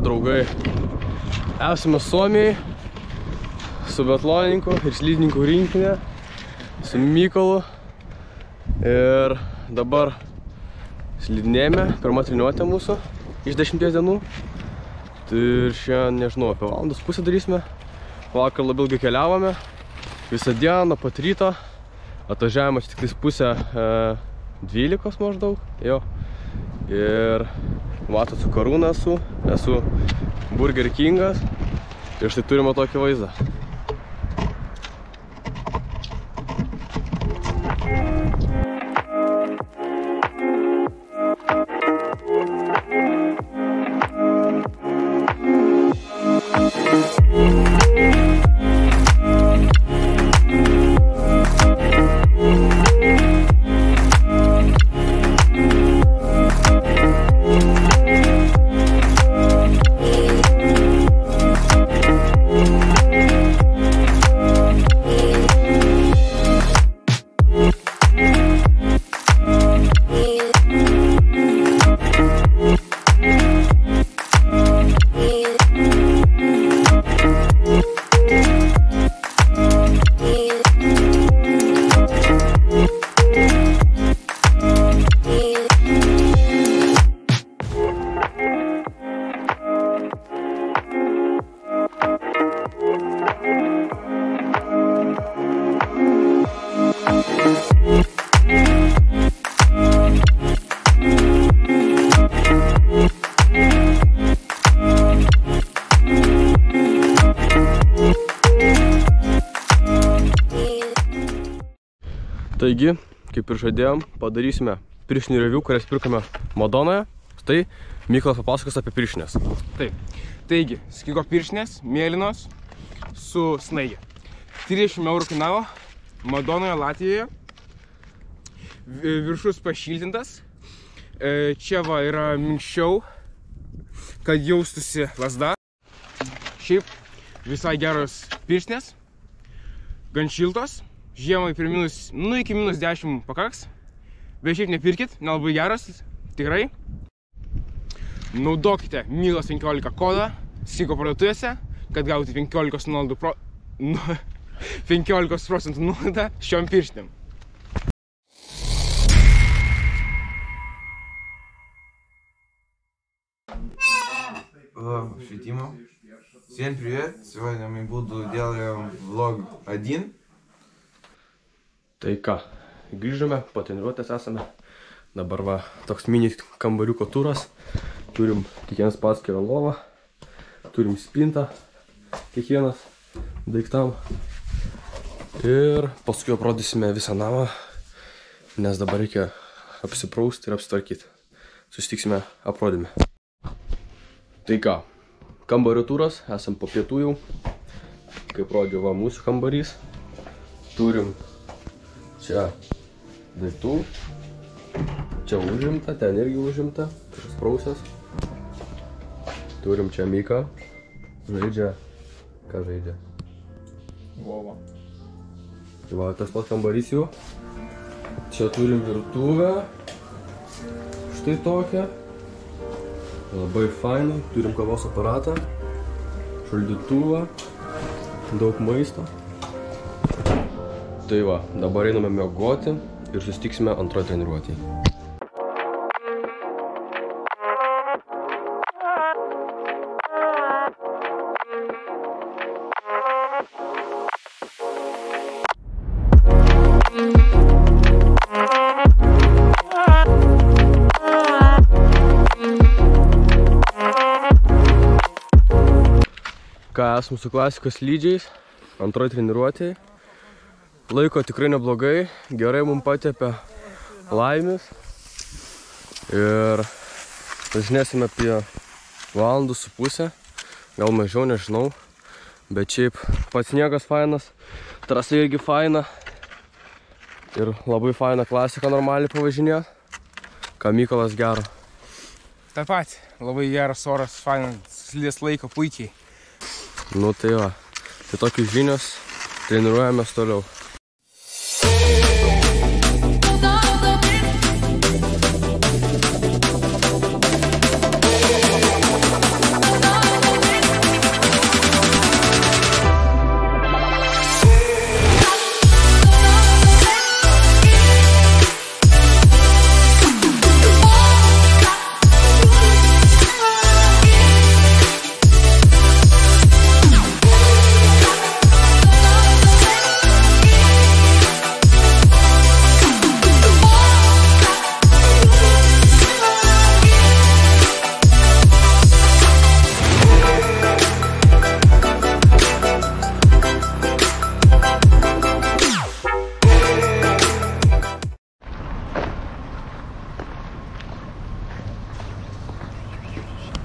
draugai, esame Suomijai su biatlonininku ir slidininku rinkinė, su Mykolu ir dabar slidinėjame, pirma treniruotė mūsų iš 10 dienų. Ir šiandien, nežinau, apie valandos pusę darysime. Vakar labai ilgai keliavome, visą dieną, pat ryto. Atvažiavome tik pusę 12 maždaug, jo. Ir matot, su Karūna esu Burger Kingas ir štai turime tokį vaizdą. Taigi, kaip ir žadėjom, padarysime pirštinių review, kurias pirkome Madonoje. Tai Mykolas papasakos apie pirštinės. Taip. Taigi, Skigo pirštinės, mėlynos su snaigė. 30 eurų kainavo Madonoje, Latvijoje. Viršus pašiltintas. Čia va yra minkščiau, kad jaustųsi lazda. Šiaip visai geros pirštinės, gan šiltos. Žiemai iki minus 10 pakaks, bet šiaip nepirkit, nelabai geras, tikrai. Naudokite Mylas 15 kodą Skigo parduotuvėse, kad gauti 15% nuolaidą šiom pirštinėm. Швидимо. Всем привет! Сегодня мы делаем влог 1. Tai ką, grįžome, po treniruotės esame. Dabar va, toks mini kambariuko turas. Turim kiekvienas paskirą lovą. Turim spintą, kiekvienas daiktam. Ir paskui aprodysime visą namą, nes dabar reikia apsiprausti ir apsitvarkyti. Susitiksime aprodime. Tai ką, kambario turas, esam po pietų jau. Kaip rodė va mūsų kambarys. Turim čia daiktų, čia užimta, ten irgi užimta, kažkas prausęs. Turim čia Myką, žaidžia, ką žaidžia? Vova. Va, tas pats kambarys jau. Čia turim virtuvę, štai tokią. Labai fainai, turim kavos aparatą, šaldytuvą, daug maisto. Tai va, dabar einame miegoti ir susitiksime antroje treniruotėje. Ką esam su klasikos slidžiais, antroje treniruotėje. Laiko tikrai neblogai, gerai mums patepė Laimis ir važinėsime apie 1,5 valandų, gal mažiau, nežinau, bet šiaip pats sniegas fainas, trasa irgi faina ir labai faina klasika normaliai pavažinėt, ką Mykolas gero. Ta pat, labai geras oras, fainas, slidės laiko puikiai. Nu tai va, tai tokios žinios, treniruojamės toliau.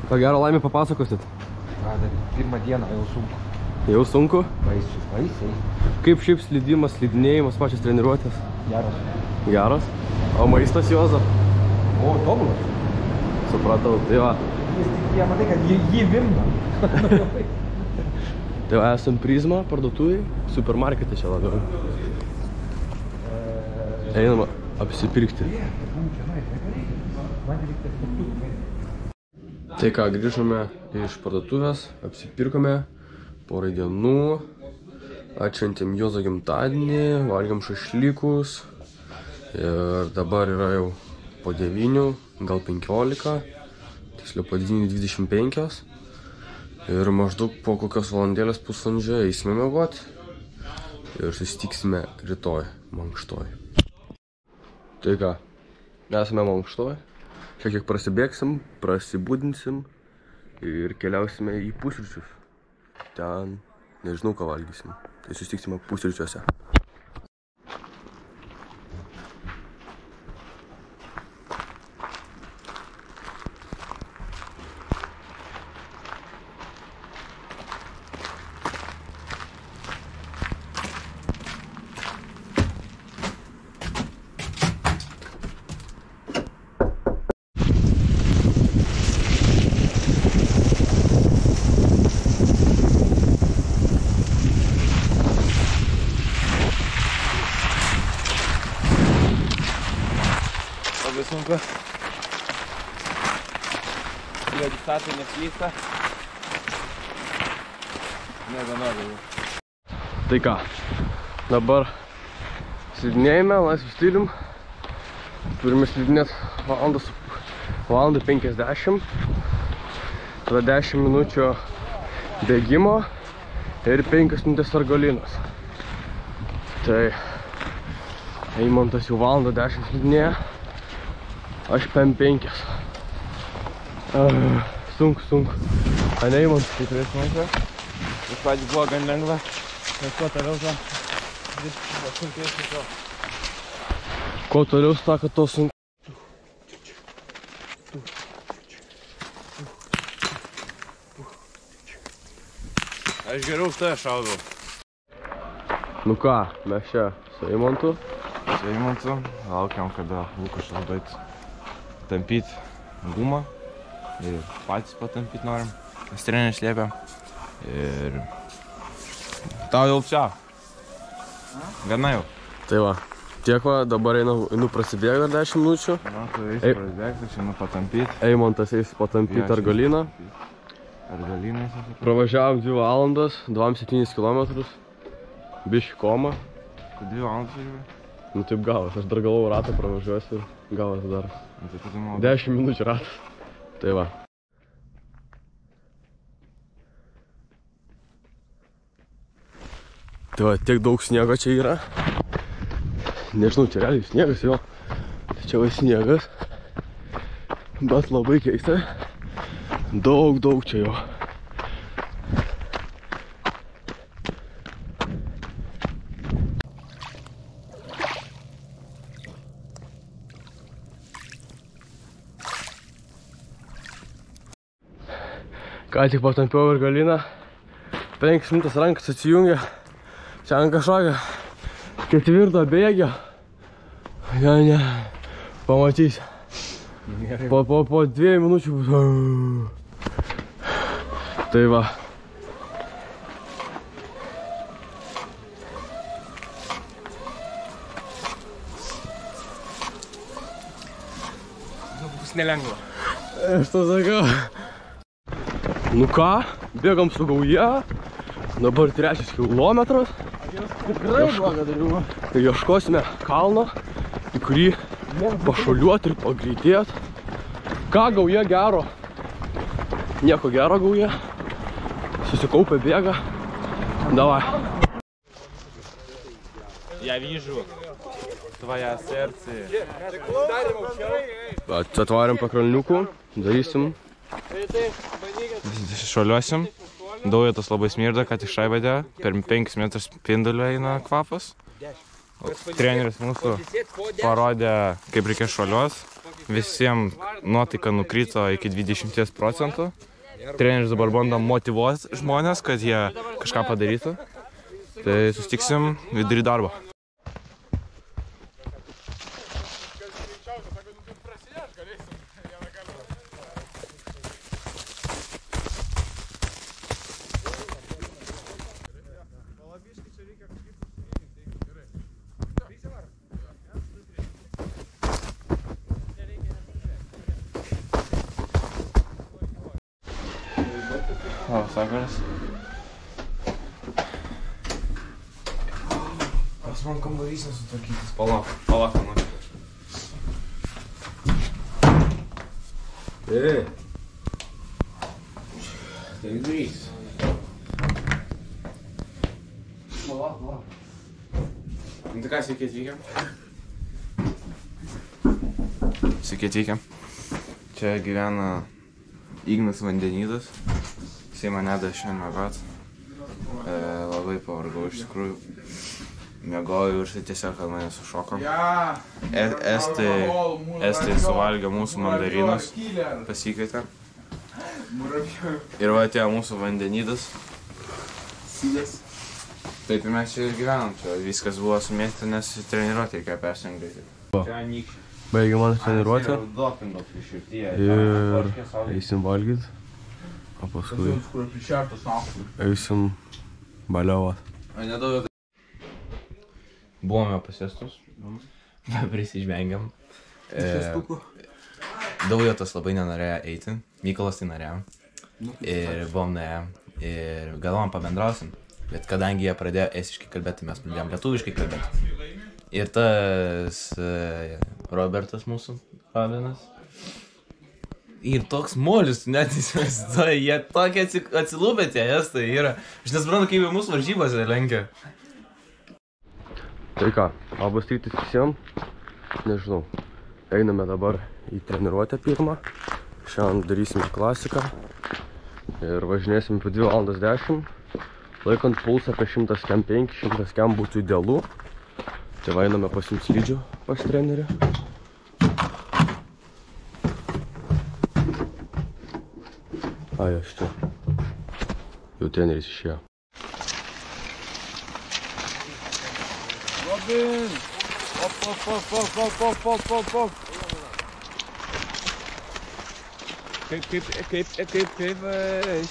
Ką gero laimė papasakosit? Pirmą dieną jau sunku. Jau sunku? Baisiai. Kaip šiaip slidimas, slidinėjimas, pačios treniruotės? Geras. Geras? O maistas Juozo? O, tobulas. Supratau, tai va. Jis tik jie matai, kad jį vimdo. Tai va, esam Prizma parduotuvėj, supermarkete čia labiau. Einama apsipirkti. Tai ką, grįžome iš parduotuvės, apsipirkome porai dienų, atšventėm Juozo gimtadienį, valgėm šašlykus ir dabar yra jau po 9, gal 15, tiksliau po 9:25 ir maždaug po kokios valandėlės pusvalandžio eisime miegoti ir susitiksime rytoj Mankštoj. Tai ką, esame Mankštoj. Šiek tiek prasibėgsim, prasibudinsim ir keliausime į pusryčius. Ten nežinau, ką valgysim. Tai susitiksime pusryčiuose. Labai sunku. Registracija neslysta. Nebenoriu. Tai ką, dabar slidinėjame, laisvu stilium. Turime slidinėti valandą 50. Tada 10 minučių bėgimo ir 5 minutės argolinos. Tai Eimantas jau valandą 10 slidinėja. Aš 5. Sunku. Ane, Eimantas? Tikrai sunku. Iš pradžių buvo gan lengva. Nes kuo toliau to sunkesnis to. Kuo toliau sako, to sunku. Aš geriau už tave šaudau. Nu ką, mes čia su Eimantu. Su Eimantu laukiam, kada Lukašas baigs tampyti gumą. Ir patys patampyti norim. Mes treneris liepia. Ir tau jau čia. Gana jau. Tai va, tiek va, dabar einu prasibėgti dar 10 minučių. Na, tu eisi prasibėgti, aš einu patampyti. Eimantas eis patampyti argoliną. Argolinai eisi. Pravažiavom 2 valandas, 2,7 km. Biški koma. 2 valandas važiuoju. Nu taip gavas, aš dar galvojau ratą pravažiuosiu ir gavas dar 10 minučių ratas. Tai va. Tai va, tiek daug sniego čia yra. Nežinau, čia realiai sniegas jo. Tai čia va sniegas. Bet labai keista. Daug čia jo. Ką tik patampiau argoliną. 5 minutės rankas atsijungia. Čia ant kažkokio 4 bėgio. Ne. Pamatysi. Po 2 minučių. Tai va. Bus nelengva. Aš to sakau. Nu ką, bėgam su gauja. Dabar 3 kilometras. Tikrai bloga dariu. Ir ieškosime kalno, į kurį pašuoliuoti ir pagreitėti. Ką gauja gero? Nieko gero gauja. Susikaupę bėga. Davai. Я вижу твоя сердце. Atvarėm pakralniukų, darysim. Šuoliuosim. Daujotas labai smirda, kad iš šaibadė. Per 5 metrus spinduliu eina kvapas. Treneris mūsų parodė, kaip reikia šuoliuos. visiems nuotaika nukrito iki 20%. Treneris dabar bando motyvuoti žmonės, kad jie kažką padarytų. Tai susitiksim vidury darbo. O, sakaras. Pas man kambarys nesutvarkytas. Palauk, man. Tai grįs. Palauk. Tai ką, sveiki atvykę? Sveiki atvykę. Čia gyvena Ignas Vandenidas. Jisai mane davė šiandien miegot. Labai pavargau iš tikrųjų. Miegojau ir tiesiog, kad mane sušoko. Estai suvalgė mūsų mandarinus, pasikvietė. Ir va atėjo mūsų Vandenidas. Taip mes čia ir gyvenam. Čia viskas buvo sumėgta, nes treniruotė reikėjo persirengti. Baigė mano treniruotę. Ir eisim valgyt. O paskui eisim baliavot. Buvome pas estus. Prisižvengiam. Daujotas labai nenorėjo eiti. Mykolas tai norėjo. Ir buvom nuėję. Ir galvom pabendrausim. Bet kadangi jie pradėjo estiškai kalbėti, mes pradėjom lietuviškai kalbėti. Ir tas Robertas mūsų, Robinas. Ir toks molis, net įsivaizduoja, jie tokie atsilūpę tie estai yra. Aš nesuprantu, kaip mūsų varžybose lenkia. Tai ką, labas rytas visiems. Nežinau, einame dabar į treniruotę pirmą. Šiandien darysime klasiką. Ir važinėsim po 2:10. Laikant pulsą apie 100 km 500 km būtų idealu. Tai einame pasiimt slidžių pas trenerį. Ai, aš čia. Jau treneris išėjo. Robin! Op. Kaip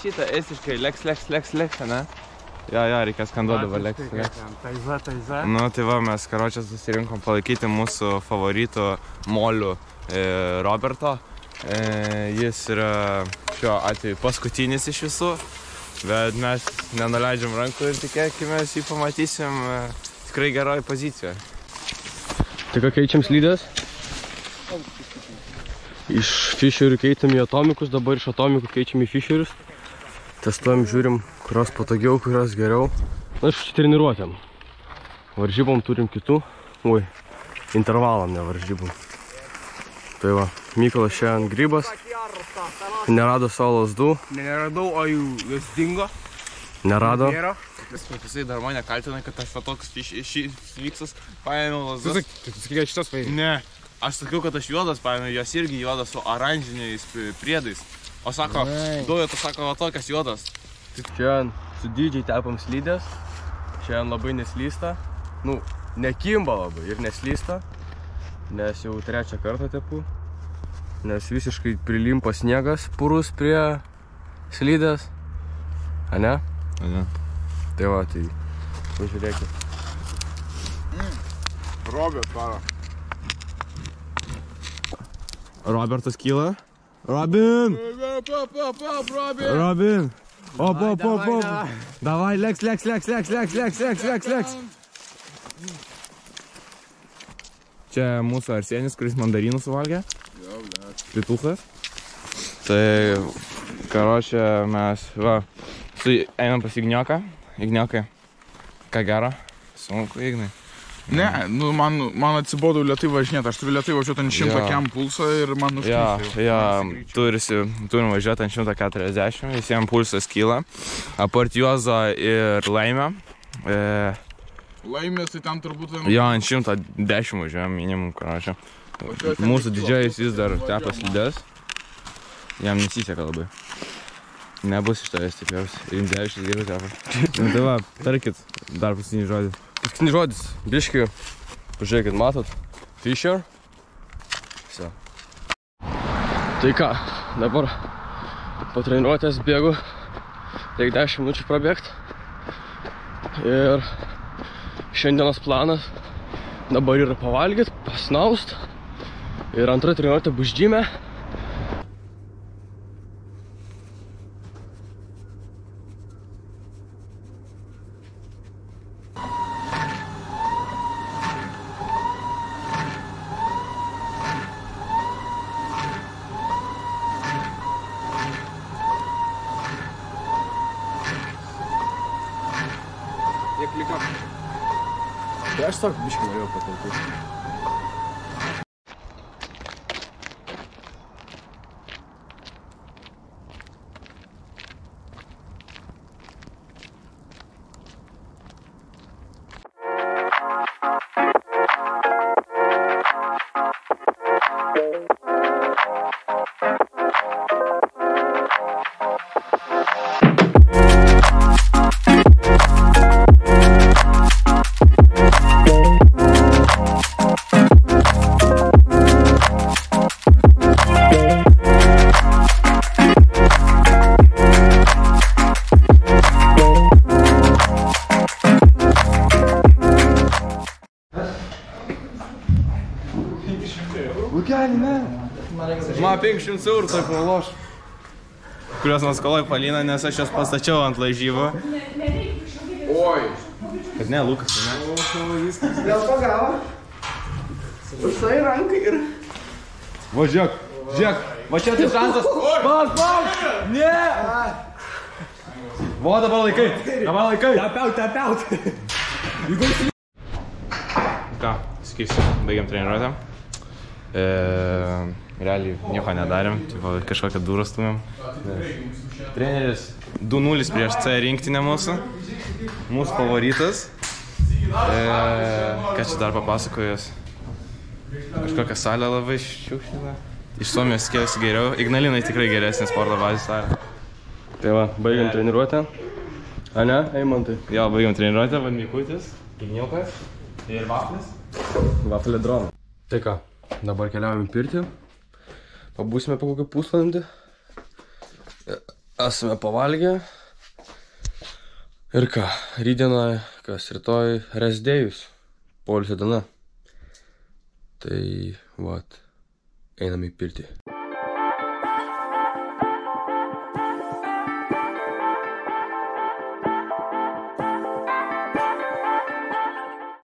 šitą estiškai, leks, ne? Jo, reikia skanduoti dabar leks. Taiza. Nu, tai va, mes karočią susirinkom palaikyti mūsų favoritų molių Roberto. Jis yra šiuo atveju paskutinis iš visų, bet mes nenuleidžiam rankų ir tikėkime, jį pamatysim tikrai geroj pozicijoje. Tai ką keičiam slides? Iš Fisherių keitėm į atomikus, dabar iš atomikų keičiam į Fisherius. Testuojam, žiūrim, kurios patogiau, kurios geriau. Na, iš treniruotėm. Varžybom turim kitų. Intervalam, ne varžybom. Tai va, Mykolas šiandien grybas. Nerado savo lazdų. Neradau, o jos dingo. Nerado. Jisai dar mane kaltina, kad aš toks vyksas paėmiau lazdas. Tu sakai, kad šitas vaidžiai? Ne, aš sakiau, kad aš juodas paėmiau, jos irgi juodas su oranžiniais priedais. O sako, Daujotas sako, va tokias juodas. Šiandien su dydžiai tepam slidės. Šiandien labai neslysta. Nu, nekimba labai ir neslysta. Nes jau 3 kartą tepu. Nes visiškai prilimpa sniegas purus prie slidės. A ne? Tai va, tai pažiūrėkit. Robertas kyla. Robin! Robin! Op! Davai, leks! Čia mūsų Arsenis, kuris mandarinų suvalgė. Pituchas. Tai, karočią, mes, va, einam pas Ignioką. Igniokai, ką gero? Sunku, Ignai. Ne, nu man atsibodo lietai važinėti, aš turiu lietai važiuoti ant 100 km pulsą ir man užklysi. Turim važiuoti ant 140, visiems pulsas kyla. Apart Juozo ir Laimio. Laimės tai ten turbūt... Jo, ant 110 važiuojam minimum, karočią. Mūsų didžiais vis dar tepa slides. Jam nesiseka labai. Nebus iš tavęs tikriausiai. Ir Indievičius geriau tepa. Nu tai va, tarkit dar paskutinį žodį. Paskutinis žodis. Biški. Pažiūrėkit, matot? Fisher. Visi. Tai ką, dabar po treniruotės bėgu. Reikia 10 minučių prabėgti. Ir šiandienos planas dabar yra pavalgyti, pasnaust. Ir antra treniruotė bus džime. Jie klika. Tai aš sako, biškį norėjau patalpyti. Man 500 eurų tai praloš. Kurios man skoloj Palina, nes aš jas pastačiau ant lažybų. Oi. Kad ne, Lukas, ne? Dėl pagavo. Užsai rankai ir... Va, žiūrėk, žiūrėk, va čia tai šansas. Pas! Ne! Va, dabar laikai, Tapiaut. Ką, sakysiu, baigiam treniruotę. Realiai nieko nedarėm, kažkokią durą stumėm. Treneris 2-0 prieš C rinktinę mūsų. Mūsų favoritas. Ką čia dar papasakojęs? Kažkokią salę labai šiukština. Iš Suomijos skėlėsi geriau. Ignalinai tikrai geresnė sporto bazė salė. Tai va, baigiam treniruotę. A ne, Eimantai? Jo, baigiam treniruotę, Vadmikutis, Igniukas ir Vaflis. Vaflė droną. Tai ką, dabar keliaujam į pirtį. Pabūsime po kokį pusvalandį. Esame pavalgę. Ir ką, rytdiena, kas rytoj resdėjus. Poilsio diena. Tai, vat, einam į pirtį.